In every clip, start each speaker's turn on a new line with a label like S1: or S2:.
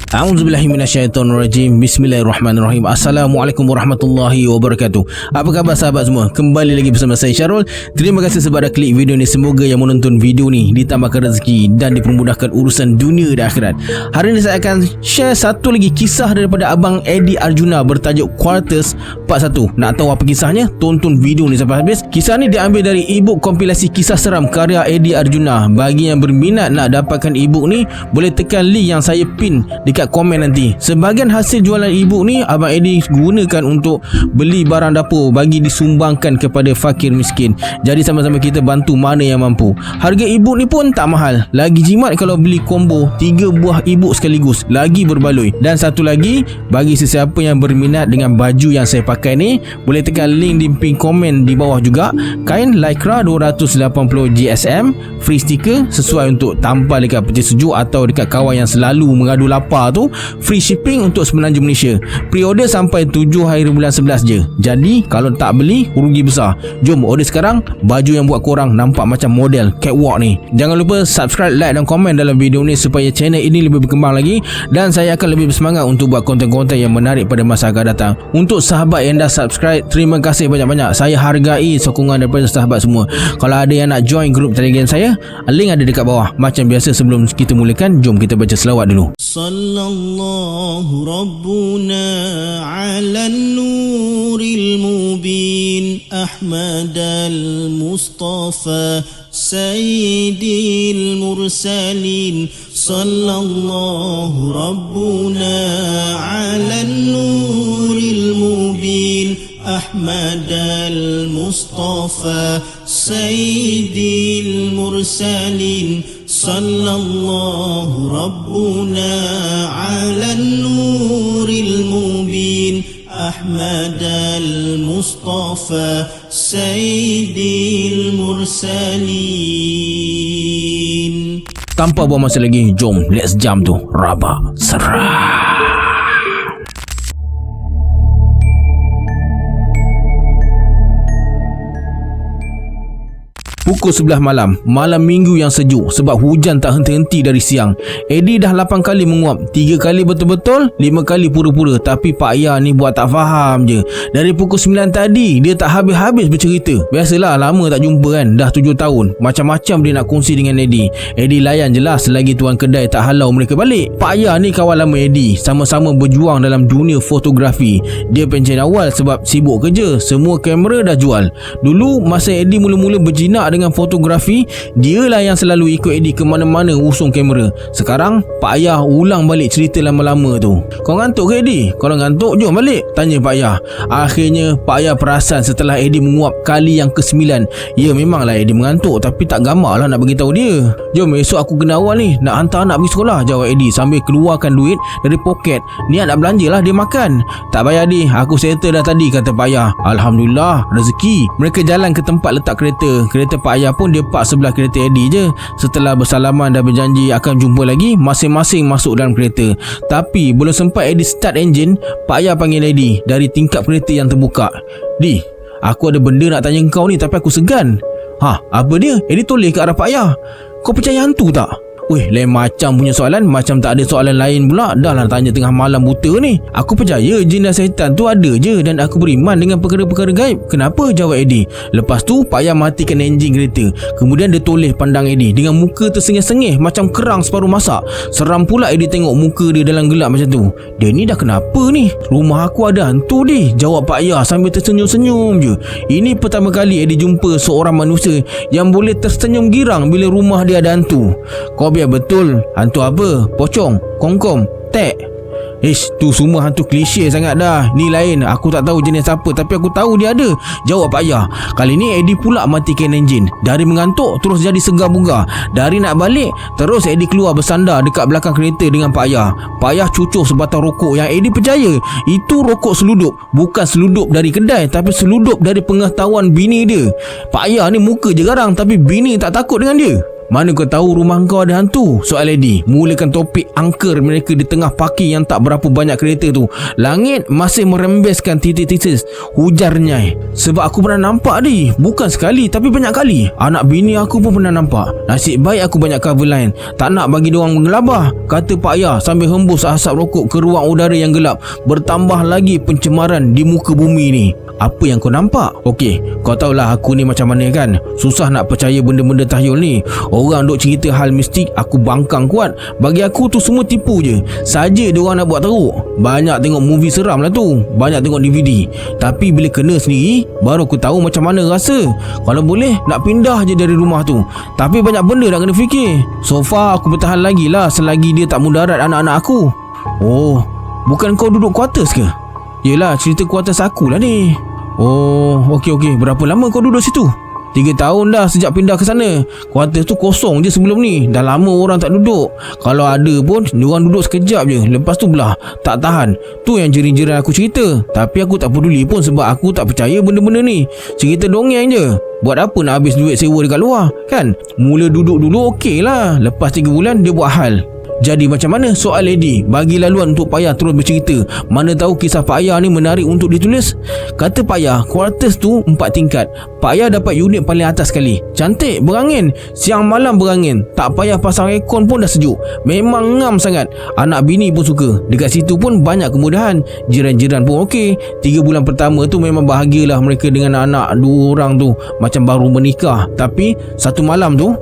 S1: A'udzubillahi minasyaitonirrajim. Bismillahirrahmanirrahim. Assalamualaikum warahmatullahi wabarakatuh. Apa khabar sahabat semua? Kembali lagi bersama saya Syarul. Terima kasih sebab dah klik video ni. Semoga yang menonton video ni ditambahkan rezeki dan dipermudahkan urusan dunia dan akhirat. Hari ini saya akan share satu lagi kisah daripada Abang Eddie Arjuna bertajuk Quarters Part 1. Nak tahu apa kisahnya? Tonton video ni sampai habis. Kisah ni diambil dari ebook kompilasi kisah seram karya Eddie Arjuna. Bagi yang berminat nak dapatkan ebook ni, boleh tekan link yang saya pin dekat komen nanti. Sebahagian hasil jualan ebook ni Abang Eddie gunakan untuk beli barang dapur bagi disumbangkan kepada fakir miskin. Jadi sama-sama kita bantu mana yang mampu. Harga ebook ni pun tak mahal. Lagi jimat kalau beli combo 3 buah ebook sekaligus, lagi berbaloi. Dan satu lagi, bagi sesiapa yang berminat dengan baju yang saya pakai ni, boleh tekan link di pin komen di bawah juga. Kain Lycra 280 GSM, free stiker sesuai untuk tampal dekat peti sejuk atau dekat kawan yang selalu mengadu lapar tu. Free shipping untuk semenanjung Malaysia. Pre-order sampai 7 hari bulan 11 je. Jadi kalau tak beli, rugi besar. Jom order sekarang. Baju yang buat korang nampak macam model catwalk ni. Jangan lupa subscribe, like dan komen dalam video ni supaya channel ini lebih berkembang lagi. Dan saya akan lebih bersemangat untuk buat konten-konten yang menarik pada masa akan datang. Untuk sahabat yang dah subscribe, terima kasih banyak-banyak. Saya hargai sokongan daripada sahabat semua. Kalau ada yang nak join grup Telegram saya, link ada dekat bawah. Macam biasa, sebelum kita mulakan, jom kita baca selawat dulu.
S2: Sallallahu Rabbuna ala nuril mubin Ahmad al-Mustafa Sayyidil Mursalin. Sallallahu Rabbuna ala nuril mubin Ahmad al-Mustafa Sayyidil Mursalin. Sallallahu Rabbuna ala nuril mubin Ahmad al-Mustafa Sayyidil Mursalin.
S1: Tanpa buang masa lagi, jom let's jump tu. Rabak seram. Pukul 11 malam, malam minggu yang sejuk sebab hujan tak henti-henti dari siang. Eddie dah 8 kali menguap, 3 kali betul-betul, 5 kali pura-pura. Tapi Pak Ayah ni buat tak faham je. Dari pukul 9 tadi, dia tak habis-habis bercerita. Biasalah, lama tak jumpa kan, dah 7 tahun. Macam-macam dia nak kongsi dengan Eddie. Eddie layan je lah selagi tuan kedai tak halau mereka balik. Pak Ayah ni kawan lama Eddie, sama-sama berjuang dalam dunia fotografi. Dia pencen awal sebab sibuk kerja, semua kamera dah jual. Dulu masa Eddie mula-mula berjinak dengan fotografi, dialah yang selalu ikut Eddie ke mana-mana usung kamera. Sekarang Pak Ayah ulang balik cerita lama-lama tu. Kau ngantuk ke Eddie? Kalau ngantuk, jom balik, tanya Pak Ayah. Akhirnya Pak Ayah perasan setelah Eddie menguap kali yang ke-9. Ya, memanglah Eddie mengantuk, tapi tak gamak lah nak beritahu dia. Jom, esok aku kena awal ni, nak hantar anak pergi sekolah, jawab Eddie sambil keluarkan duit dari poket. Niat nak belanja lah dia makan. Tak payah Eddie, aku settle dah tadi, kata Pak Ayah. Alhamdulillah, rezeki. Mereka jalan ke tempat letak kereta. Kereta Pak Ayah pun dia park sebelah kereta Eddie je. Setelah bersalaman dan berjanji akan jumpa lagi, masing-masing masuk dalam kereta. Tapi belum sempat Eddie start enjin, Pak Ayah panggil Eddie dari tingkap kereta yang terbuka. "Di, aku ada benda nak tanya kau ni tapi aku segan." "Ha, apa dia?" Eddie toleh ke arah Pak Ayah. "Kau percaya hantu tak?" Weh, lain macam punya soalan. Macam tak ada soalan lain pula. Dah lah tanya tengah malam buta ni. "Aku percaya jin dan syaitan tu ada je, dan aku beriman dengan perkara-perkara gaib." "Kenapa?" jawab Eddie. Lepas tu Pak Ayah matikan enjin kereta. Kemudian dia toleh pandang Eddie dengan muka tersengih-sengih macam kerang separuh masak. Seram pula Eddie tengok muka dia dalam gelap macam tu. "Dia ni dah kenapa ni? Rumah aku ada hantu ni," jawab Pak Ayah sambil tersenyum-senyum je. Ini pertama kali Eddie jumpa seorang manusia yang boleh tersenyum girang bila rumah dia ada hantu. "Kau biar betul, hantu apa? Pocong, kongkom, tek?" "Ish, tu semua hantu klise sangat dah. Ni lain, aku tak tahu jenis apa, tapi aku tahu dia ada," jawab Pak Ayah. Kali ni Eddie pula matikan enjin. Dari mengantuk terus jadi segar bugar. Dari nak balik, terus Eddie keluar bersandar dekat belakang kereta dengan Pak Ayah. Pak Ayah cucuk sebatang rokok yang Eddie percaya itu rokok seludup. Bukan seludup dari kedai, tapi seludup dari pengetahuan bini dia. Pak Ayah ni muka je garang, tapi bini tak takut dengan dia. Mana kau tahu rumah kau ada hantu? Soal Eddie. Mulakan topik angker mereka di tengah parking yang tak berapa banyak kereta tu. Langit masih merembeskan titik-titik hujan renyai. Sebab aku pernah nampak ni. Bukan sekali tapi banyak kali. Anak bini aku pun pernah nampak. Nasib baik aku banyak cover line. Tak nak bagi diorang menggelabah, kata Pak Ayah sambil hembus asap rokok ke ruang udara yang gelap. Bertambah lagi pencemaran di muka bumi ni. Apa yang kau nampak? Okey, kau tahulah aku ni macam mana kan. Susah nak percaya benda-benda tahyul ni. Orang duk cerita hal mistik, aku bangkang kuat. Bagi aku tu semua tipu je. Saja diorang nak buat teruk. Banyak tengok movie seram lah tu, banyak tengok DVD. Tapi bila kena sendiri, baru aku tahu macam mana rasa. Kalau boleh, nak pindah je dari rumah tu. Tapi banyak benda nak kena fikir. So far aku bertahan lagi lah selagi dia tak mudarat anak-anak aku. Oh, bukan kau duduk quarters ke? Yelah, cerita quarters aku lah ni. Oh, okey. Berapa lama kau duduk situ? 3 tahun dah sejak pindah ke sana. Quarters tu kosong je sebelum ni. Dah lama orang tak duduk. Kalau ada pun, diorang duduk sekejap je. Lepas tu belah. Tak tahan. Tu yang jiran-jiran aku cerita. Tapi aku tak peduli pun sebab aku tak percaya benda-benda ni. Cerita dongeng je. Buat apa nak habis duit sewa dekat luar, kan? Mula duduk dulu okey lah. Lepas 3 bulan dia buat hal. Jadi macam mana soal Eddie? Bagi laluan untuk Pak Ayah terus bercerita. Mana tahu kisah Pak Ayah ni menarik untuk ditulis. Kata Pak Ayah, quarters tu 4 tingkat. Pak Ayah dapat unit paling atas sekali. Cantik, berangin. Siang malam berangin. Tak payah pasang aircon pun dah sejuk. Memang ngam sangat. Anak bini pun suka. Dekat situ pun banyak kemudahan. Jiran-jiran pun okey. 3 bulan pertama tu memang bahagialah mereka dengan anak 2 orang tu. Macam baru menikah. Tapi satu malam tu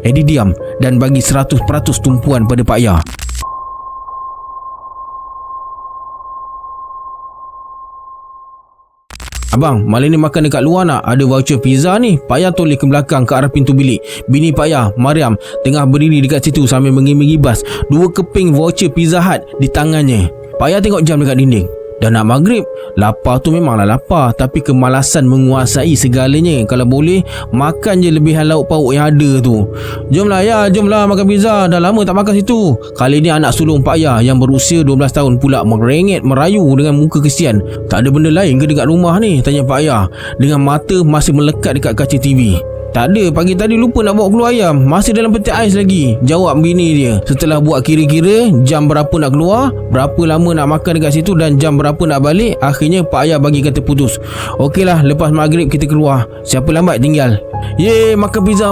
S1: Eddie diam dan bagi 100% tumpuan pada Pak Ayah. Abang, malam ni makan dekat luar nak? Ada voucher pizza ni. Pak Ayah toleh ke belakang ke arah pintu bilik. Bini Pak Ayah, Mariam, tengah berdiri dekat situ sambil mengibas 2 keping voucher Pizza Hut di tangannya. Pak Ayah tengok jam dekat dinding. Dah nak maghrib. Lapar tu memanglah lapar, tapi kemalasan menguasai segalanya. Kalau boleh, makan je lebihan lauk pauk yang ada tu. Jomlah ya, jomlah makan pizza. Dah lama tak makan situ. Kali ni anak sulung Pak Ayah yang berusia 12 tahun pula merengek merayu dengan muka kesian. Tak ada benda lain ke dekat rumah ni? Tanya Pak Ayah dengan mata masih melekat dekat kaca TV. Tak ada, pagi tadi lupa nak bawa keluar ayam. Masih dalam peti ais lagi, jawab bini dia. Setelah buat kira-kira jam berapa nak keluar, berapa lama nak makan dekat situ dan jam berapa nak balik, akhirnya Pak Ayah bagi kata putus. Okeylah, lepas maghrib kita keluar. Siapa lambat tinggal. Yeay, makan pizza.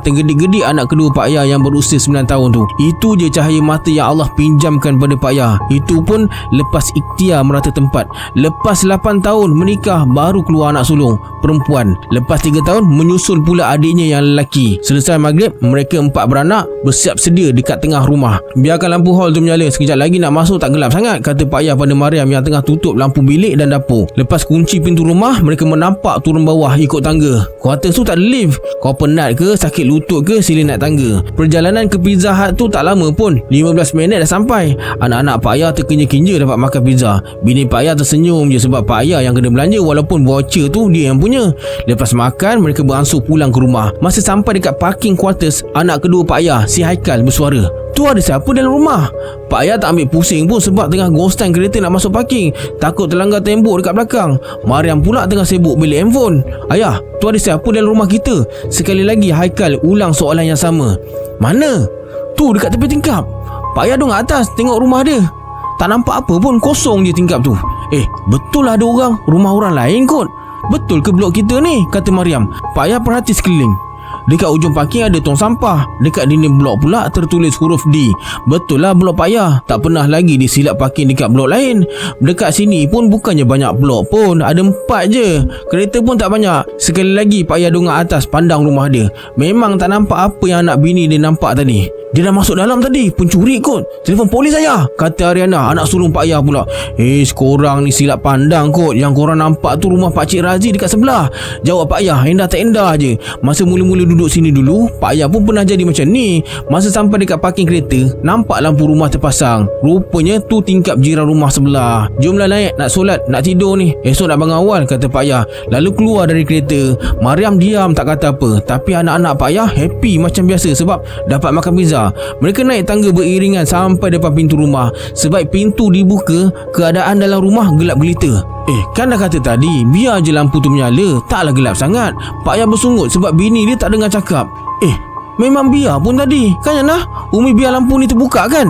S1: Tergedik-gedik anak kedua Pak Ayah yang berusia 9 tahun tu. Itu je cahaya mata yang Allah pinjamkan pada Pak Ayah. Itu pun lepas ikhtiar merata tempat. Lepas 8 tahun menikah, baru keluar anak sulung perempuan. Lepas 3 tahun menyusul pula adiknya yang lelaki. Selesai maghrib, mereka 4 beranak bersiap sedia dekat tengah rumah. Biarkan lampu hall tu menyala, sekejap lagi nak masuk tak gelap sangat, kata Pak Ayah pada Mariam yang tengah tutup lampu bilik dan dapur. Lepas kunci pintu rumah, mereka menampak turun bawah ikut tangga. Quarters tu tak ada lift. Kau penat ke, sakit lutut ke, sila naik tangga. Perjalanan ke Pizza Hut tu tak lama pun, 15 minit dah sampai. Anak-anak Pak Ayah terkenja-kenja dapat makan pizza. Bini Pak Ayah tersenyum je sebab Pak Ayah yang kena belanja, walaupun voucher tu dia yang punya. Lepas makan, mereka beransur pulang ke rumah. Masa sampai dekat parking quarters, anak kedua Pak Ayah, si Haikal, bersuara, "Tu ada siapa dalam rumah?" Pak Ayah tak ambil pusing pun sebab tengah ghostan kereta nak masuk parking. Takut terlanggar tembok dekat belakang. Mariam pula tengah sibuk beli handphone. "Ayah, tu ada siapa dalam rumah kita?" Sekali lagi Haikal ulang soalan yang sama. "Mana?" "Tu dekat tepi tingkap." Pak Ayah dong atas tengok rumah dia. Tak nampak apa pun, kosong je tingkap tu. Betul lah ada orang, rumah orang lain kot. "Betul ke blok kita ni?" kata Mariam. Pak Ayah perhati sekeliling. Dekat ujung parking ada tong sampah. Dekat dinding blok pula tertulis huruf D. Betul lah blok Pak Ayah. Tak pernah lagi disilap parking dekat blok lain. Dekat sini pun bukannya banyak blok pun, ada 4 je. Kereta pun tak banyak. Sekali lagi Pak Ayah dongak atas pandang rumah dia. Memang tak nampak apa yang anak bini dia nampak tadi. "Dia dah masuk dalam tadi, pencuri kot. Telefon polis ayah," kata Ariana, anak sulung Pak Ayah pula. Korang ni silap pandang kot. Yang korang nampak tu rumah Pakcik Razi dekat sebelah," jawab Pak Ayah endah tak endah je. Masa mula-mula duduk sini dulu, Pak Ayah pun pernah jadi macam ni. Masa sampai dekat parking kereta, nampak lampu rumah terpasang. Rupanya tu tingkap jiran rumah sebelah. "Jomlah naik, nak solat, nak tidur ni. Esok nak bangun awal," kata Pak Ayah. Lalu keluar dari kereta. Mariam diam tak kata apa. Tapi anak-anak Pak Ayah happy macam biasa sebab dapat makan pizza. Mereka naik tangga beriringan sampai depan pintu rumah. Sebaik pintu dibuka, keadaan dalam rumah gelap gelita. Kan dah kata tadi, biar je lampu tu menyala, taklah gelap sangat. Pak Ayah bersungut sebab bini dia tak dengar cakap. Memang biar pun tadi. Kan Yana? Umi biar lampu ni terbuka kan?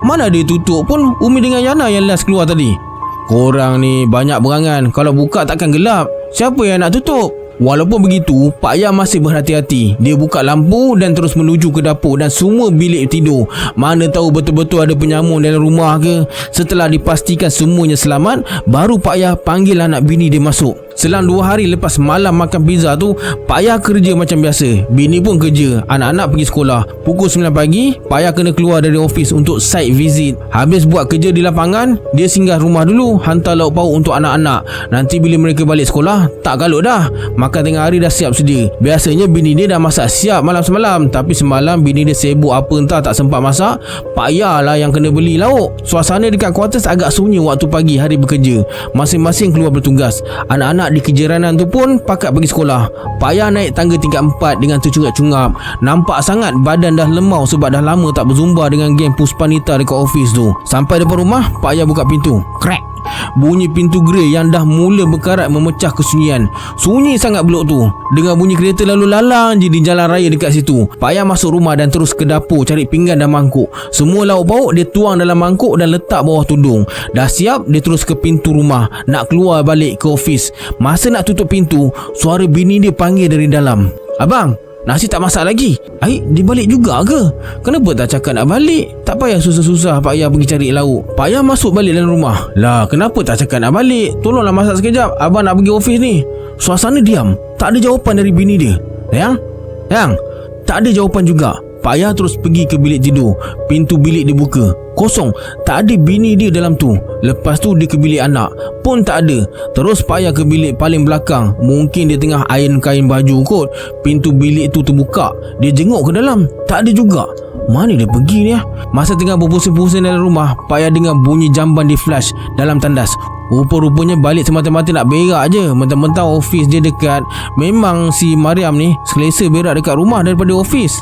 S1: Mana dia tutup pun Umi dengan Yana yang last keluar tadi. Korang ni banyak berangan. Kalau buka takkan gelap. Siapa yang nak tutup? Walaupun begitu, Pak Ayah masih berhati-hati. Dia buka lampu dan terus menuju ke dapur dan semua bilik tidur. Mana tahu betul-betul ada penyamun dalam rumah ke. Setelah dipastikan semuanya selamat, baru Pak Ayah panggil anak bini dia masuk. Selang 2 hari lepas malam makan pizza tu, Pak Ayah kerja macam biasa. Bini pun kerja, anak-anak pergi sekolah. Pukul 9 pagi, Pak Ayah kena keluar dari office untuk site visit. Habis buat kerja di lapangan, dia singgah rumah dulu, hantar lauk pauk untuk anak-anak. Nanti bila mereka balik sekolah, tak galut dah. Makan tengah hari dah siap sedia. Biasanya bini dia dah masak siap malam semalam, tapi semalam bini dia sibuk apa entah tak sempat masak. Pak Ayah lah yang kena beli lauk. Suasana dekat kuartus agak sunyi waktu pagi hari bekerja. Masing-masing keluar bertugas. Anak-anak di kejiranan tu pun pakat pergi sekolah. Pak Ayah naik tangga tingkat 4 dengan tercungap-cungap. Nampak sangat badan dah lemau sebab dah lama tak berzumba dengan geng Puspanita dekat office tu. Sampai depan rumah, Pak Ayah buka pintu. Crack! Bunyi pintu gerai yang dah mula berkarat memecah kesunyian. Sunyi sangat blok tu. Dengar bunyi kereta lalu lalang je di jalan raya dekat situ. Pak Ayah masuk rumah dan terus ke dapur cari pinggan dan mangkuk. Semua lauk pauk dia tuang dalam mangkuk dan letak bawah tudung. Dah siap, dia terus ke pintu rumah nak keluar balik ke office. Masa nak tutup pintu, suara bini dia panggil dari dalam. "Abang, nasi tak masak lagi." Dia balik juga ke? Kenapa tak cakap nak balik? Tak payah susah-susah Pak Ayah pergi cari lauk. Pak Ayah masuk balik dalam rumah. Lah, kenapa tak cakap nak balik? Tolonglah masak sekejap, abang nak pergi office ni. Suasana diam. Tak ada jawapan dari bini dia. Yang tak ada jawapan juga. Pak Ayah terus pergi ke bilik tidur. Pintu bilik dibuka, kosong. Tak ada bini dia dalam tu. Lepas tu dia ke bilik anak, pun tak ada. Terus Pak Ayah ke bilik paling belakang. Mungkin dia tengah iron kain baju kot. Pintu bilik tu terbuka. Dia jenguk ke dalam, tak ada juga. Mana dia pergi ni? Masa tengah berpusing-pusing dalam rumah, Pak Ayah dengar bunyi jamban di flash dalam tandas. Rupa-rupanya balik semata-mata nak berak je. Mentang-mentang office dia dekat. Memang si Mariam ni selesa berak dekat rumah daripada office.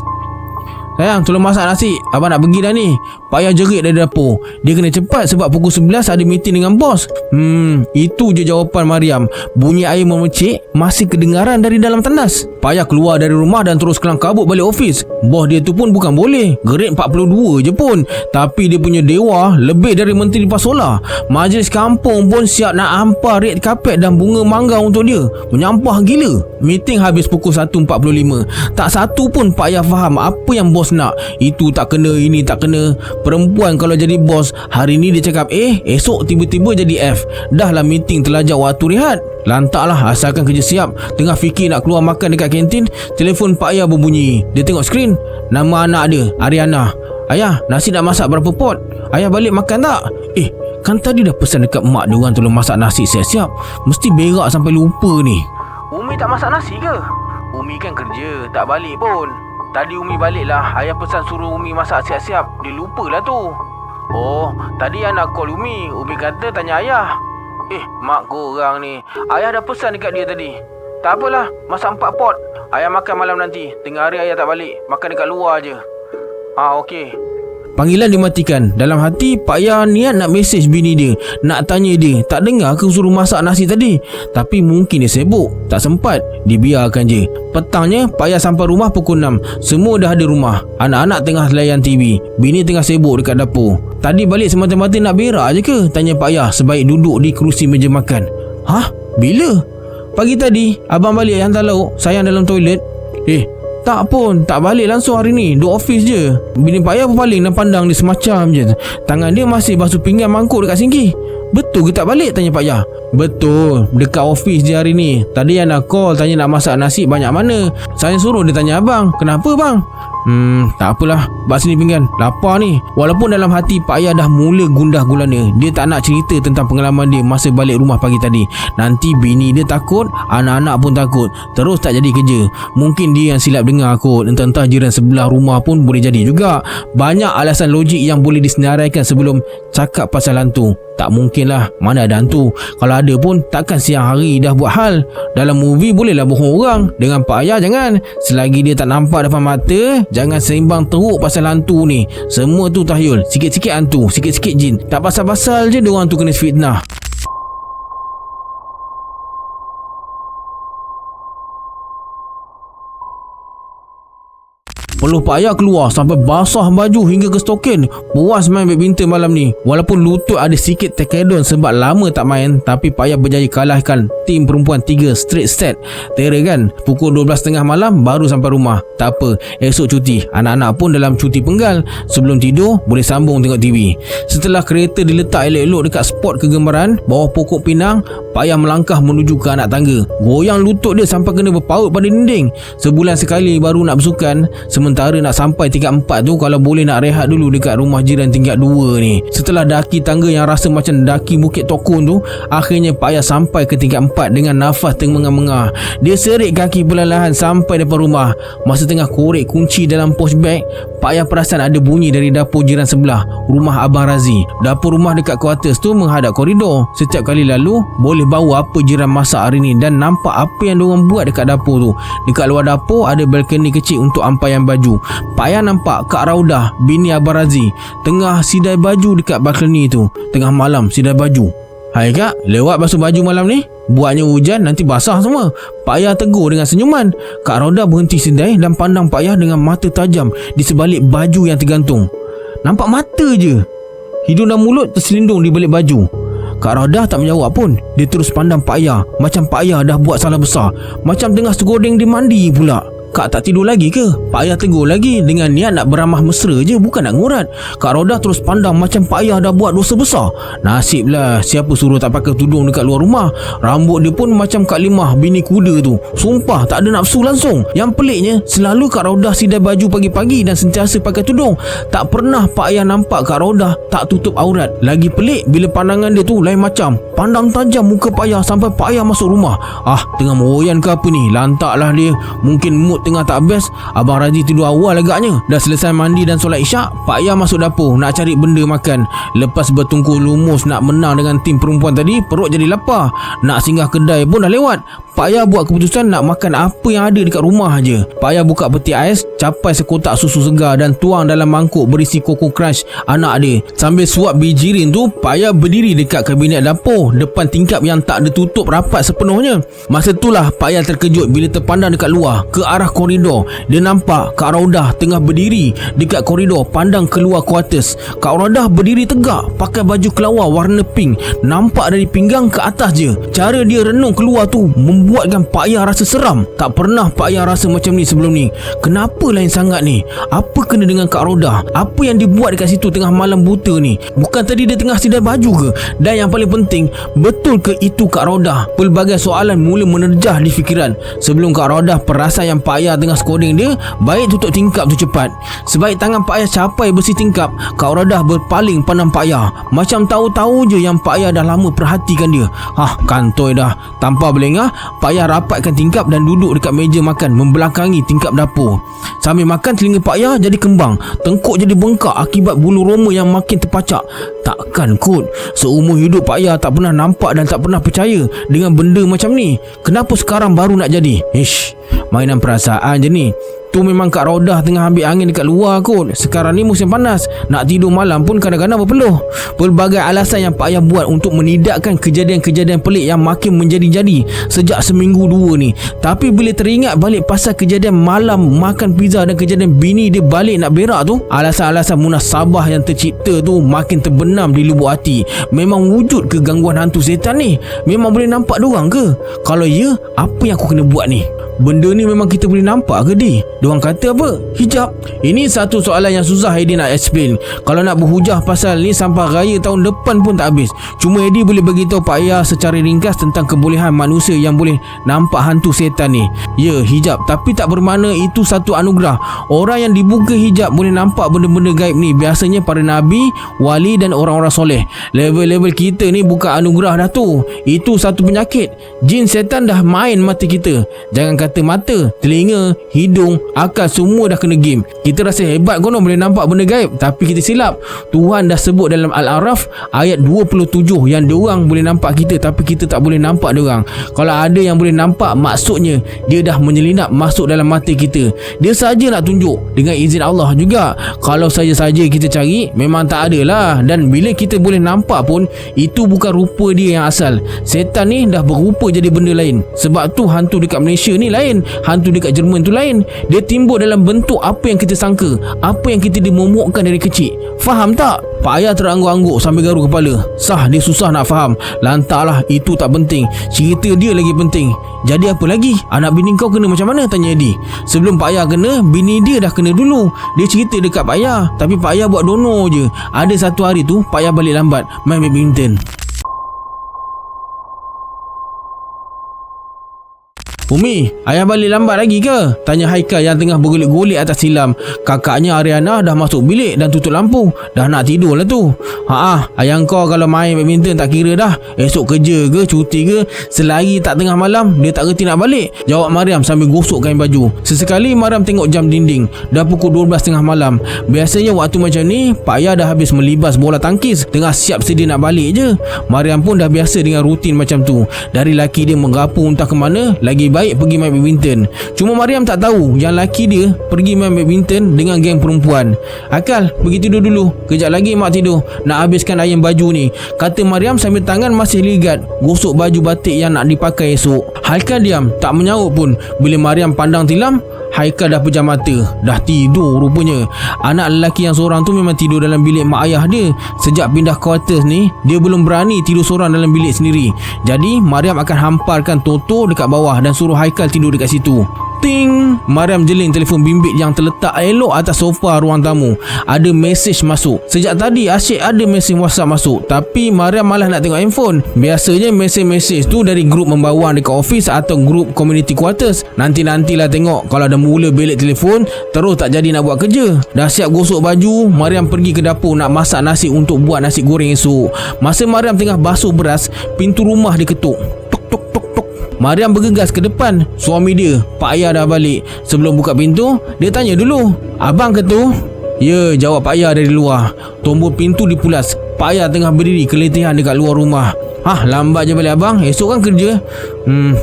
S1: "Sayang, tolong masak nasi, abang nak pergi dah ni." Pak Ayah jerit dari dapur. Dia kena cepat sebab pukul 11 ada meeting dengan bos. Itu je jawapan Mariam. Bunyi air memercik masih kedengaran dari dalam tandas. Pak Ayah keluar dari rumah dan terus kelang kabut balik office. Bos dia tu pun bukan boleh, grade 42 je pun. Tapi dia punya dewa lebih dari menteri pasola. Majlis kampung pun siap nak hampar red carpet dan bunga mangga untuk dia. Menyampah gila. Meeting habis pukul 1.45. Tak satu pun Pak Ayah faham apa yang bos nak. Itu tak kena, ini tak kena. Perempuan kalau jadi bos, hari ni dia cakap A, esok tiba-tiba jadi F. Dah lah meeting terlajak waktu rehat. Lantaklah asalkan kerja siap. Tengah fikir nak keluar makan dekat kantin, telefon Pak Ayah berbunyi. Dia tengok skrin, nama anak dia, Ariana. "Ayah, nasi dah masak berapa pot? Ayah balik makan tak?" Kan tadi dah pesan dekat mak dia orang tolong masak nasi siap-siap. Mesti berak sampai lupa ni. "Umi tak masak nasi ke?" "Umi kan kerja, tak balik pun. Tadi Umi balik lah. Ayah pesan suruh Umi masak siap-siap. Dia lupa lah tu." "Oh, tadi anak call Umi. Umi kata tanya ayah." Mak korang ni. Ayah dah pesan dekat dia tadi. "Tak apalah, masak 4 pot. Ayah makan malam nanti. Tengah hari ayah tak balik. Makan dekat luar je." Okey." Panggilan dimatikan. Dalam hati Pak Ayah niat nak mesej bini dia, nak tanya dia tak dengar ke suruh masak nasi tadi. Tapi mungkin dia sibuk, tak sempat. Dibiarkan je. Petangnya Pak Ayah sampai rumah pukul 6. Semua dah ada rumah. Anak-anak tengah layan TV. Bini tengah sibuk dekat dapur. "Tadi balik semata-mata nak berak je ke?" tanya Pak Ayah sebaik duduk di kerusi meja makan. Bila?" "Pagi tadi abang balik hantar lauk, sayang dalam toilet." Tak pun, tak balik langsung hari ni. Duduk office je." Bini Pak Ayah berpaling dan pandang dia semacam je. Tangan dia masih basuh pinggan mangkuk dekat sinki. "Betul ke tak balik?" tanya Pak Ayah. "Betul, dekat office je hari ni. Tadi yang nak call tanya nak masak nasi banyak mana. Saya suruh dia tanya abang. Kenapa bang?" Tak apalah, bak sini pinggan, lapar ni." Walaupun dalam hati Pak Ayah dah mula gundah gulana. Dia tak nak cerita tentang pengalaman dia masa balik rumah pagi tadi. Nanti bini dia takut, anak-anak pun takut. Terus tak jadi kerja. Mungkin dia yang silap dengar kot. Entah-entah jiran sebelah rumah pun boleh jadi juga. Banyak alasan logik yang boleh disenaraikan sebelum cakap pasal hantu. Tak mungkin lah, mana ada hantu. Kalau ada pun takkan siang hari dah buat hal. Dalam movie bolehlah bohong orang. Dengan Pak Ayah jangan. Selagi dia tak nampak depan mata, jangan seimbang teruk pasal hantu ni. Semua tu tahyul. Sikit-sikit hantu, sikit-sikit jin. Tak pasal-pasal je diorang tu kena fitnah. Peluh Pak Ayah keluar sampai basah baju hingga ke stokin. Puas main badminton malam ni. Walaupun lutut ada sikit terkedon sebab lama tak main, tapi Pak Ayah berjaya kalahkan tim perempuan 3 straight set. Terror kan? Pukul 12.30 malam baru sampai rumah. Tak apa, esok cuti. Anak-anak pun dalam cuti penggal. Sebelum tidur boleh sambung tengok TV. Setelah kereta diletak elok-elok dekat spot kegemaran bawah pokok pinang, Pak Ayah melangkah menuju ke anak tangga. Goyang lutut dia sampai kena berpaut pada dinding. Sebulan sekali baru nak bersukan. Sementara nak sampai tingkat 4 tu, kalau boleh nak rehat dulu dekat rumah jiran tingkat 2 ni. Setelah daki tangga yang rasa macam daki Bukit Tokun tu, akhirnya Pak Ayah sampai ke tingkat 4 dengan nafas termengah-mengah. Dia serik kaki perlahan-lahan sampai depan rumah. Masa tengah korek kunci dalam poch bag, Pak Ayah perasan ada bunyi dari dapur jiran sebelah, rumah Abang Razi. Dapur rumah dekat quarters tu menghadap koridor. Setiap kali lalu, boleh bau apa jiran masak hari ni dan nampak apa yang diorang buat dekat dapur tu. Dekat luar dapur ada balkoni kecil untuk ampaian baju. Pak Ayah nampak Kak Raudah, bini Abang Razi, tengah sidai baju dekat balkoni tu. Tengah malam sidai baju. Hai Kak, lewat basuh baju malam ni? Buatnya hujan nanti basah semua. Pak Ayah tegur dengan senyuman. Kak Raudah berhenti sidai dan pandang Pak Ayah dengan mata tajam di sebalik baju yang tergantung. Nampak mata je. Hidung dan mulut terselindung di balik baju. Kak Raudah tak menjawab pun. Dia terus pandang Pak Ayah macam Pak Ayah dah buat salah besar. Macam tengah segodeng di mandi pula. Kak tak tidur lagi ke? Pak Ayah tegur lagi dengan niat nak beramah mesra je, bukan nak ngurat. Kak Raudah terus pandang macam Pak Ayah dah buat dosa besar. Nasiblah, siapa suruh tak pakai tudung dekat luar rumah. Rambut dia pun macam Kak Limah bini kuda tu. Sumpah tak ada nafsu langsung. Yang peliknya, selalu Kak Raudah sidai baju pagi-pagi dan sentiasa pakai tudung. Tak pernah Pak Ayah nampak Kak Raudah tak tutup aurat. Lagi pelik bila pandangan dia tu lain macam. Pandang tajam muka Pak Ayah sampai Pak Ayah masuk rumah. Tengah meroyan ke apa ni? Lantaklah dia. Mungkin mood tengah tak best. Abang Razi tidur awal agaknya. Dah selesai mandi dan solat isyak, Pak Ayah masuk dapur nak cari benda makan. Lepas bertungkus lumus nak menang dengan tim perempuan tadi, perut jadi lapar. Nak singgah kedai pun dah lewat. Pak Ayah buat keputusan nak makan apa yang ada dekat rumah aje. Pak Ayah buka peti ais, capai sekotak susu segar dan tuang dalam mangkuk berisi Coco Crunch anak dia. Sambil suap biji rin tu, Pak Ayah berdiri dekat kabinet dapur depan tingkap yang tak ada tutup rapat sepenuhnya. Masa itulah Pak Ayah terkejut bila terpandang dekat luar ke arah koridor. Dia nampak Kak Raudah tengah berdiri dekat koridor pandang keluar quarters. Kak Raudah berdiri tegak pakai baju kelawar warna pink, nampak dari pinggang ke atas je. Cara dia renung keluar tu membuatkan Pak Ayah rasa seram. Tak pernah Pak Ayah rasa macam ni sebelum ni. Kenapa lain sangat ni? Apa kena dengan Kak Raudah? Apa yang dibuat dekat situ tengah malam buta ni? Bukan tadi dia tengah sidai baju ke? Dan yang paling penting, betul ke itu Kak Raudah? Pelbagai soalan mula menerjah di fikiran. Sebelum Kak Raudah perasan yang Pak Ayah tengah skoding dia, baik tutup tingkap tu cepat. Sebaik tangan Pak Ayah capai besi tingkap, Kak Raudah berpaling pandang Pak Ayah. Macam tahu-tahu je yang Pak Ayah dah lama perhatikan dia. Kantoi dah. Tanpa berlengah, Pak Ayah rapatkan tingkap dan duduk dekat meja makan membelakangi tingkap dapur. Sambil makan, telinga Pak Ayah jadi kembang. Tengkuk jadi bengkak akibat bulu roma yang makin terpacak. Takkan kot seumur hidup Pak Ayah tak pernah nampak dan tak pernah percaya dengan benda macam ni. Kenapa sekarang baru nak jadi? Mainan perasaan je ni. Tu memang Kak Raudah tengah ambil angin dekat luar kot. Sekarang ni musim panas, nak tidur malam pun kadang-kadang berpeluh. Pelbagai alasan yang Pak Ayah buat untuk menidakkan kejadian-kejadian pelik yang makin menjadi-jadi sejak seminggu dua ni. Tapi bila teringat balik pasal kejadian malam makan pizza dan kejadian bini dia balik nak berak tu, alasan-alasan munasabah yang tercipta tu makin terbenam di lubuk hati. Memang wujud ke gangguan hantu setan ni? Memang boleh nampak diorang ke? Kalau ya, apa yang aku kena buat ni? Benda ni memang kita boleh nampak ke di? Diorang kata apa? Hijab. Ini satu soalan yang susah Eddie nak explain. Kalau nak berhujah pasal ni sampai raya tahun depan pun tak habis. Cuma Eddie boleh beritahu Pak Ayah secara ringkas tentang kebolehan manusia yang boleh nampak hantu setan ni. Ya, hijab. Tapi tak bermakna itu satu anugerah. Orang yang dibuka hijab boleh nampak benda-benda gaib ni biasanya para nabi, wali dan orang-orang soleh. Level-level kita ni bukan anugerah dah tu. Itu satu penyakit. Jin setan dah main mata kita. Jangan kata mata, telinga, hidung, akal semua dah kena game. Kita rasa hebat konon boleh nampak benda gaib, tapi kita silap. Tuhan dah sebut dalam Al-A'raf ayat 27 yang diorang boleh nampak kita tapi kita tak boleh nampak diorang. Kalau ada yang boleh nampak, maksudnya dia dah menyelinap masuk dalam mata kita. Dia saja nak tunjuk dengan izin Allah juga. Kalau saja-saja kita cari, memang tak ada lah. Dan bila kita boleh nampak pun, itu bukan rupa dia yang asal. Setan ni dah berupa jadi benda lain. Sebab tu hantu dekat Malaysia ni lain. lain, hantu dekat Jerman tu lain. Dia timbul dalam bentuk apa yang kita sangka, apa yang kita dimomokkan dari kecil. Faham tak? Pak Ayah terangguk-angguk sambil garu kepala. Sah, dia susah nak faham. Lantaklah, itu tak penting. Cerita dia lagi penting. Jadi apa lagi? Anak bini kau kena macam mana? Tanya Eddie. Sebelum Pak Ayah kena, bini dia dah kena dulu. Dia cerita dekat Pak Ayah, tapi Pak Ayah buat dono je. Ada satu hari tu Pak Ayah balik lambat main badminton. Umi, ayah balik lambat lagi ke? Tanya Haikal yang tengah bergolek-golek atas silam. Kakaknya Ariana dah masuk bilik dan tutup lampu. Dah nak tidur lah tu. Ayah kau kalau main badminton tak kira dah. Esok kerja ke, cuti ke, selagi tak tengah malam, dia tak reti nak balik. Jawab Mariam sambil gosok kain baju. Sesekali Mariam tengok jam dinding. Dah pukul 12 tengah malam. Biasanya waktu macam ni, Pak Ayah dah habis melibas bola tangkis, tengah siap sedia nak balik je. Mariam pun dah biasa dengan rutin macam tu. Dari laki dia menggapu entah ke mana, lagi baik pergi main badminton. Cuma Mariam tak tahu yang laki dia pergi main badminton dengan geng perempuan. Akal, pergi tidur dulu. Kejap lagi mak tidur. Nak habiskan ayam baju ni, kata Mariam sambil tangan masih ligat gosok baju batik yang nak dipakai esok. Haikal diam, tak menyaut pun. Bila Mariam pandang tilam, Haikal dah pejam mata. Dah tidur rupanya. Anak lelaki yang seorang tu memang tidur dalam bilik mak ayah dia. Sejak pindah quarters ni, dia belum berani tidur seorang dalam bilik sendiri. Jadi Mariam akan hamparkan Toto dekat bawah dan suruh Haikal tidur dekat situ. Ting! Mariam jeling telefon bimbit yang terletak elok atas sofa ruang tamu. Ada mesej masuk. Sejak tadi asyik ada mesej WhatsApp masuk, tapi Mariam malah nak tengok handphone. Biasanya mesej-mesej tu dari grup membawang dekat office atau grup community quarters. Nantilah tengok. Kalau dah mula belik telefon, terus tak jadi nak buat kerja. Dah siap gosok baju, Mariam pergi ke dapur nak masak nasi untuk buat nasi goreng esok. Masa Mariam tengah basuh beras, pintu rumah diketuk. Mariam bergegas ke depan. Suami dia, Pak Ayah, dah balik. Sebelum buka pintu, dia tanya dulu, "Abang ke tu?" "Ya," jawab Pak Ayah dari luar. Tombol pintu dipulas. Pak Ayah tengah berdiri keletihan dekat luar rumah. Lambat je balik abang, esok kan kerja."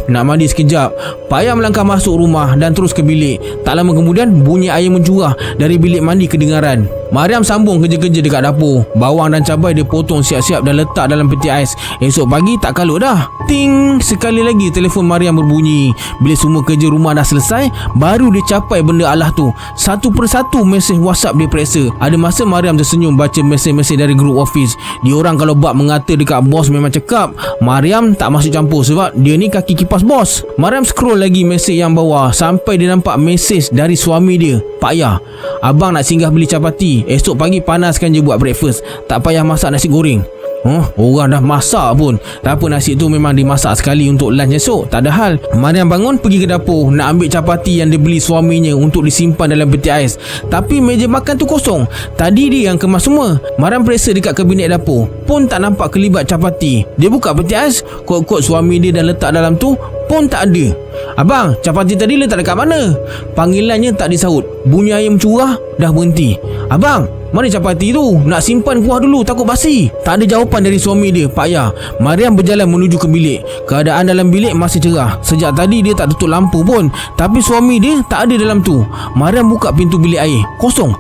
S1: Nak mandi sekejap." Pak Ayah melangkah masuk rumah dan terus ke bilik. Tak lama kemudian, bunyi air mencurah dari bilik mandi kedengaran. Mariam sambung kerja-kerja dekat dapur. Bawang dan cabai dia potong siap-siap dan letak dalam peti ais. Esok pagi tak kalut dah. Ting! Sekali lagi telefon Mariam berbunyi. Bila semua kerja rumah dah selesai, baru dia capai benda alah tu. Satu persatu mesej WhatsApp dia periksa. Ada masa Mariam tersenyum baca mesej-mesej dari grup office. Diorang kalau bab mengata dekat bos memang cekap. Mariam tak masuk campur sebab dia ni kaki kipas bos. Mariam scroll lagi mesej yang bawah sampai dia nampak mesej dari suami dia, Pak Ayah. "Abang nak singgah beli capati. Esok pagi panaskan je buat breakfast. Tak payah masak nasi goreng." Orang dah masak pun. Tak apa, nasi tu memang dimasak sekali untuk lunch esok. Tak ada hal. Mariam bangun pergi ke dapur nak ambil capati yang dia beli suaminya untuk disimpan dalam peti ais. Tapi meja makan tu kosong. Tadi dia yang kemas semua. Mariam periksa dekat kabinet dapur, pun tak nampak kelibat capati. Dia buka peti ais, kod-kod suami dia dah letak dalam tu pun tak ada. "Abang, capati tadi letak dekat mana?" Panggilannya tak disaut. Bunyi air mencurah dah berhenti. "Abang, mana capati tu? Nak simpan kuah dulu, takut basi." Tak ada jawapan dari suami dia, Pak Ayah. Mariam berjalan menuju ke bilik. Keadaan dalam bilik masih cerah. Sejak tadi dia tak tutup lampu pun. Tapi suami dia tak ada dalam tu. Mariam buka pintu bilik air. Kosong.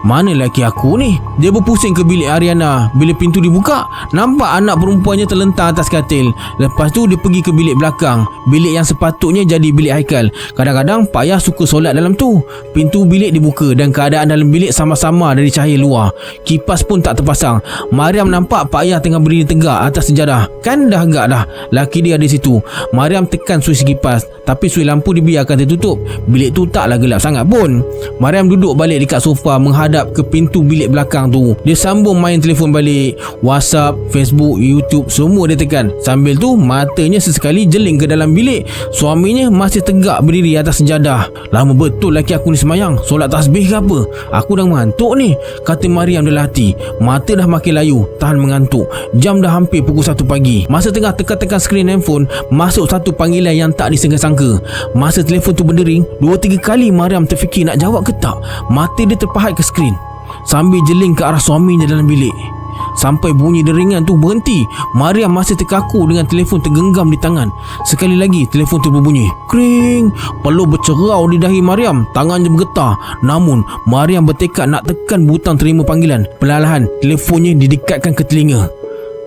S1: Mana laki aku ni? Dia berpusing ke bilik Ariana. Bila pintu dibuka, nampak anak perempuannya terlentang atas katil. Lepas tu dia pergi ke bilik belakang, bilik yang sepatutnya jadi bilik Haikal. Kadang-kadang Pak Ayah suka solat dalam tu. Pintu bilik dibuka dan keadaan dalam bilik sama-sama dari cahaya luar. Kipas pun tak terpasang. Mariam nampak Pak Ayah tengah berdiri tegak atas sejadah. Kan dah agak dah laki dia ada situ. Mariam tekan suis kipas, tapi suis lampu dibiarkan tertutup. Bilik tu taklah gelap sangat pun. Mariam duduk balik dekat sofa menghadap ke pintu bilik belakang tu. Dia sambung main telefon balik. WhatsApp, Facebook, YouTube, semua dia tekan. Sambil tu matanya sesekali jeling ke dalam bilik. Suaminya masih tegak berdiri atas sejadah. "Lama betul laki aku ni semayang. Solat tasbih ke apa? Aku dah mengantuk ni," kata Mariam dalam hati. Mata dah makin layu, tahan mengantuk. Jam dah hampir pukul 1 pagi. Masa tengah tekan-tekan skrin handphone, masuk satu panggilan yang tak disangka-sangka. Masa telefon tu berdering, 2-3 kali Mariam terfikir nak jawab ke tak. Mata dia terpahat ke skrin sambil jeling ke arah suaminya dalam bilik. Sampai bunyi deringan tu berhenti, Mariam masih terkaku dengan telefon tergenggam di tangan. Sekali lagi telefon tu berbunyi. Kring. Peluh bercerau di dahi Mariam. Tangannya bergetar. Namun Mariam bertekad nak tekan butang terima panggilan. Perlahan telefonnya didekatkan ke telinga.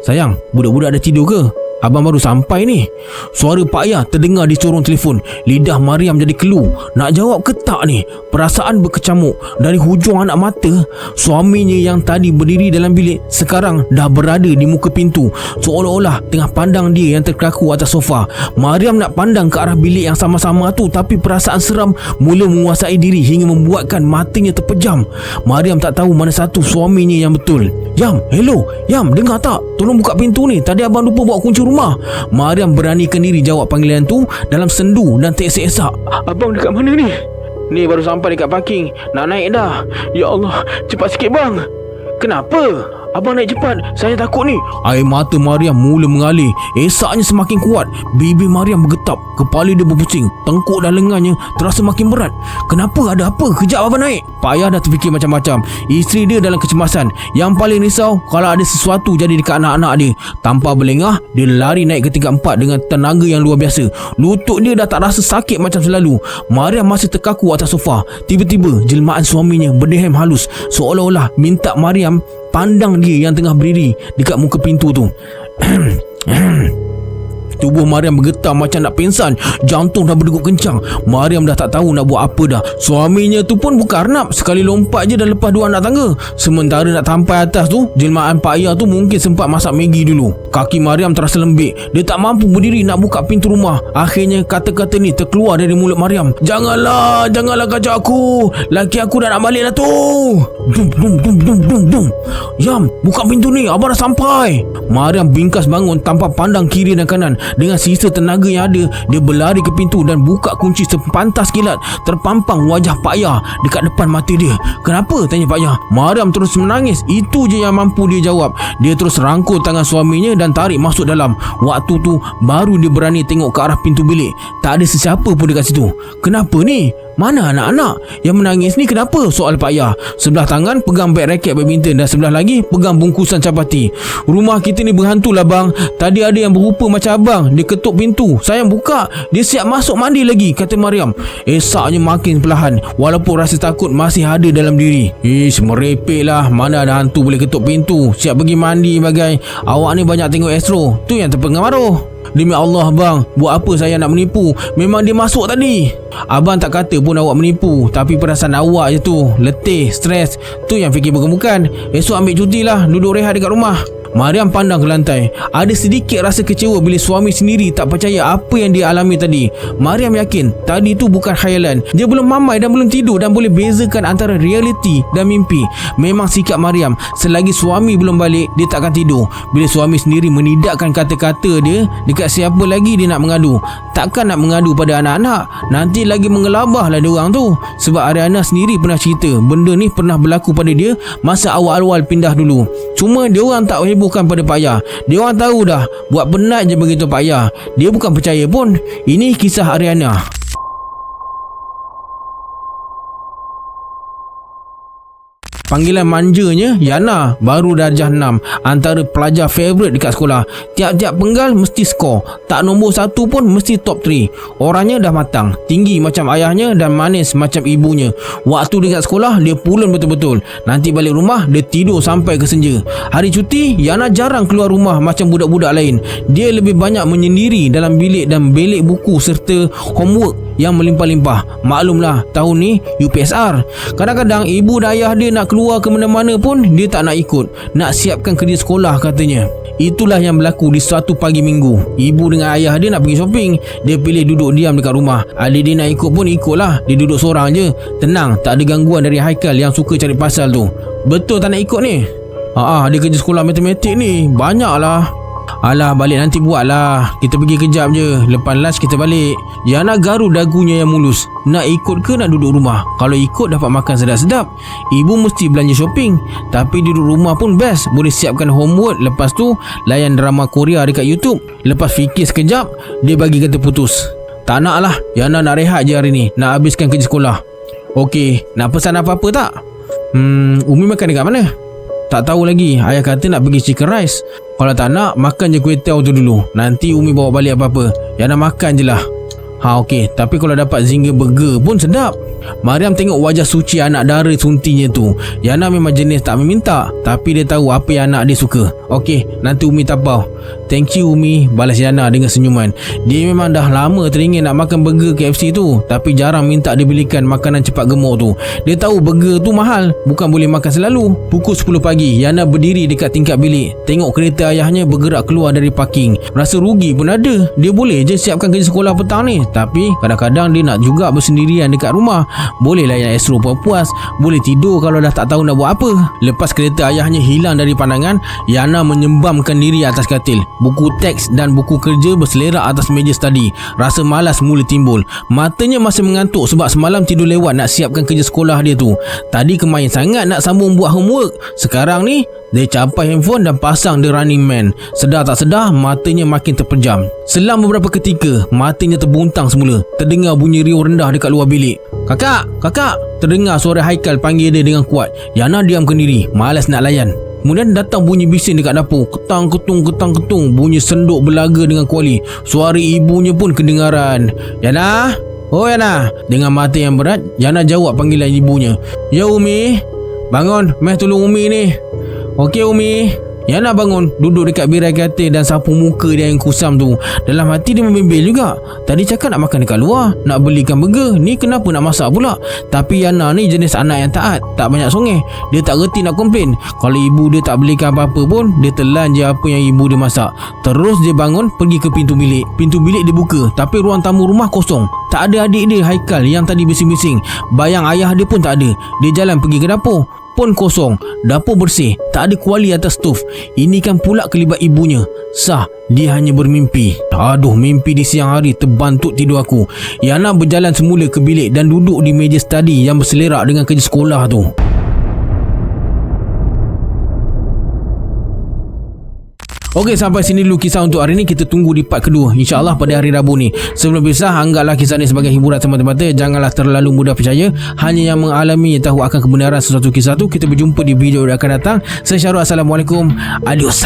S1: "Sayang, budak-budak dah tidur ke? abang baru sampai ni. Suara Pak Ayah terdengar di corong telefon. Lidah Mariam jadi kelu. Nak jawab ke tak ni? Perasaan berkecamuk. Dari hujung anak mata, suaminya yang tadi berdiri dalam bilik sekarang dah berada di muka pintu, seolah-olah tengah pandang dia yang terkaku atas sofa. Mariam nak pandang ke arah bilik yang sama-sama tu, tapi perasaan seram mula menguasai diri hingga membuatkan matanya terpejam. Mariam tak tahu mana satu suaminya yang betul. Yam, hello, Yam, dengar tak? Tolong buka pintu ni, tadi abang lupa bawa kunci rumah. Mariam beranikan diri jawab panggilan tu dalam sendu dan tersesak. Abang dekat mana ni? Ni baru sampai dekat parking. Nak naik dah. Ya Allah, cepat sikit bang. Kenapa? Abang naik cepat, saya takut ni. Air mata Mariam mula mengalir. Esaknya semakin kuat. Bibir Mariam bergetar, kepala dia berpusing, tengkuk dan lengannya terasa makin berat. Kenapa? Ada apa? Kejap abang naik. Pak Ayah dah terfikir macam-macam. Isteri dia dalam kecemasan. Yang paling risau kalau ada sesuatu jadi dekat anak-anak dia. Tanpa berlengah, dia lari naik ke tingkat 4 dengan tenaga yang luar biasa. Lutut dia dah tak rasa sakit macam selalu. Mariam masih terkaku atas sofa. Tiba-tiba jelmaan suaminya berdehem halus, seolah-olah minta Mariam pandang dia yang tengah berdiri dekat muka pintu tu. Tubuh Mariam bergetar macam nak pingsan. Jantung dah berdegup kencang. Mariam dah tak tahu nak buat apa dah. Suaminya tu pun bukan Arnab. Sekali lompat je dah lepas 2 anak tangga. Sementara nak sampai atas tu, jelmaan Pak Ayah tu mungkin sempat masak Maggi dulu. Kaki Mariam terasa lembik. Dia tak mampu berdiri nak buka pintu rumah. Akhirnya kata-kata ni terkeluar dari mulut Mariam. Janganlah kacau aku. Laki aku dah nak balik dah tu. Dum dum dum dum dum dum. Yam, buka pintu ni, abang dah sampai. Mariam bingkas bangun tanpa pandang kiri dan kanan. Dengan sisa tenaga yang ada, dia berlari ke pintu dan buka kunci sepantas kilat. Terpampang wajah Pak Ayah dekat depan mata dia. Kenapa? Tanya Pak Ayah. Mariam terus menangis. Itu je yang mampu dia jawab. Dia terus rangkul tangan suaminya dan tarik masuk dalam. Waktu tu baru dia berani tengok ke arah pintu bilik. Tak ada sesiapa pun dekat situ. Kenapa ni? Mana anak-anak? Yang menangis ni kenapa? Soal Pak Ayah. Sebelah tangan pegang beg raket badminton dan sebelah lagi pegang bungkusan capati. Rumah kita ni berhantu lah bang. Tadi ada yang berupa macam abang. Dia ketuk pintu. Saya buka. Dia siap masuk mandi lagi, kata Mariam. Esaknya makin perlahan, walaupun rasa takut masih ada dalam diri. Ish, merepek lah. Mana ada hantu boleh ketuk pintu. Siap pergi mandi bagai. Awak ni banyak tengok Astro. Tu yang terpengaruh. Demi Allah bang, buat apa saya nak menipu? Memang dia masuk tadi. Abang tak kata pun awak menipu, tapi perasaan awak je tu. Letih, stres. Tu yang fikir bukan-bukan. Esok ambil cuti lah, duduk rehat dekat rumah. Mariam pandang ke lantai. Ada sedikit rasa kecewa bila suami sendiri tak percaya apa yang dia alami tadi. Mariam yakin tadi tu bukan khayalan. Dia belum mamai dan belum tidur dan boleh bezakan antara realiti dan mimpi. Memang sikap Mariam, selagi suami belum balik, dia takkan tidur. Bila suami sendiri menidakkan kata-kata dia, dekat siapa lagi dia nak mengadu? Takkan nak mengadu pada anak-anak. Nanti lagi mengelabahlah dia orang tu. Sebab Ariana sendiri pernah cerita benda ni pernah berlaku pada dia masa awal-awal pindah dulu. Cuma dia orang tak hebohkan pada Pak Ayah. Dia orang tahu dah, buat penat je begitu Pak Ayah. Dia bukan percaya pun. Ini kisah Ariana. Panggilan manjanya Yana, baru darjah 6, antara pelajar favourite dekat sekolah. Tiap-tiap penggal mesti skor. Tak nombor 1 pun mesti top 3. Orangnya dah matang, tinggi macam ayahnya dan manis macam ibunya. Waktu dekat sekolah dia pulun betul-betul. Nanti balik rumah dia tidur sampai ke senja. Hari cuti Yana jarang keluar rumah macam budak-budak lain. Dia lebih banyak menyendiri dalam bilik dan belik buku serta homework yang melimpah-limpah. Maklumlah tahun ni UPSR. Kadang-kadang ibu dan ayah dia nak keluar ke mana-mana pun dia tak nak ikut. Nak siapkan kerja sekolah katanya. Itulah yang berlaku di suatu pagi minggu. Ibu dengan ayah dia nak pergi shopping. Dia pilih duduk diam dekat rumah. Adik dia nak ikut pun ikutlah. Dia duduk seorang je. Tenang, tak ada gangguan dari Haikal yang suka cari pasal tu. Betul tak nak ikut ni? Dia kerja sekolah matematik ni. Banyaklah. Alah, balik nanti buatlah. Kita pergi kejap je. Lepas lunch kita balik. Yana garu dagunya yang mulus. Nak ikut ke nak duduk rumah? Kalau ikut dapat makan sedap-sedap. Ibu mesti belanja shopping. Tapi duduk rumah pun best. Boleh siapkan homework. Lepas tu layan drama Korea dekat YouTube. Lepas fikir sekejap, dia bagi kata putus. Tak nak lah, Yana nak rehat je hari ni. Nak habiskan kerja sekolah. Okey, nak pesan apa-apa tak? Umi makan dekat mana? Tak tahu lagi. Ayah kata nak pergi chicken rice. Kalau tak nak, makan je kuih tiaw tu dulu. Nanti Umi bawa balik apa-apa. Yang nak makan je lah. Okey. Tapi kalau dapat zinger burger pun sedap. Mariam tengok wajah suci anak dara suntinya tu. Yana memang jenis tak meminta, tapi dia tahu apa yang anak dia suka. Okey, nanti Umi tapau. Thank you Umi, balas Yana dengan senyuman. Dia memang dah lama teringin nak makan burger KFC tu, tapi jarang minta dibelikan makanan cepat gemuk tu. Dia tahu burger tu mahal, bukan boleh makan selalu. Pukul 10 pagi, Yana berdiri dekat tingkap bilik, tengok kereta ayahnya bergerak keluar dari parking. Rasa rugi pun ada. Dia boleh je siapkan kerja sekolah petang ni, tapi kadang-kadang dia nak juga bersendirian dekat rumah. Boleh layan Astro puas-puas, boleh tidur kalau dah tak tahu nak buat apa. Lepas kereta ayahnya hilang dari pandangan, Yana menyembamkan diri atas katil. Buku teks dan buku kerja berselerak atas meja study. Rasa malas mula timbul. Matanya masih mengantuk sebab semalam tidur lewat nak siapkan kerja sekolah dia tu. Tadi kemain sangat nak sambung buat homework. Sekarang ni dia capai handphone dan pasang The Running Man. Sedar tak sedar, matanya makin terpejam. Selang beberapa ketika, matanya terbuntang semula. Terdengar bunyi riuh rendah dekat luar bilik. Kakak, kakak! Terdengar suara Haikal panggil dia dengan kuat. Yana diamkan diri, malas nak layan. Kemudian datang bunyi bising dekat dapur. Ketang ketung. Bunyi senduk berlaga dengan kuali. Suara ibunya pun kedengaran. Yana? Oh Yana. Dengan mata yang berat, Yana jawab panggilan ibunya. Ya Umi. Bangun, meh tolong Umi ni. Okey Umi. Yana bangun, duduk dekat birai katil dan sapu muka dia yang kusam tu. Dalam hati dia membimbel juga. Tadi cakap nak makan dekat luar, nak belikan burger, ni kenapa nak masak pula? Tapi Yana ni jenis anak yang taat, tak banyak songeh. Dia tak reti nak komplain. Kalau ibu dia tak belikan apa-apa pun, dia telan je apa yang ibu dia masak. Terus dia bangun, pergi ke pintu bilik. Pintu bilik dibuka, tapi ruang tamu rumah kosong. Tak ada adik dia Haikal yang tadi bising-bising. Bayang ayah dia pun tak ada. Dia jalan pergi ke dapur, pun kosong. Dapur bersih, tak ada kuali atas stov. Ini kan pula kelibat ibunya. Sah, dia hanya bermimpi. Aduh, mimpi di siang hari terbantuk tidur aku. Yana berjalan semula ke bilik dan duduk di meja study yang berselerak dengan kerja sekolah tu. Okey, sampai sini dulu kisah untuk hari ni. Kita tunggu di part kedua, InsyaAllah pada hari Rabu ni. Sebelum pisah, anggaplah kisah ni sebagai hiburan semata-mata. Janganlah terlalu mudah percaya. Hanya yang mengalami tahu akan kebenaran sesuatu kisah tu. Kita berjumpa di video yang akan datang. Saya Syarul, Assalamualaikum. Adios.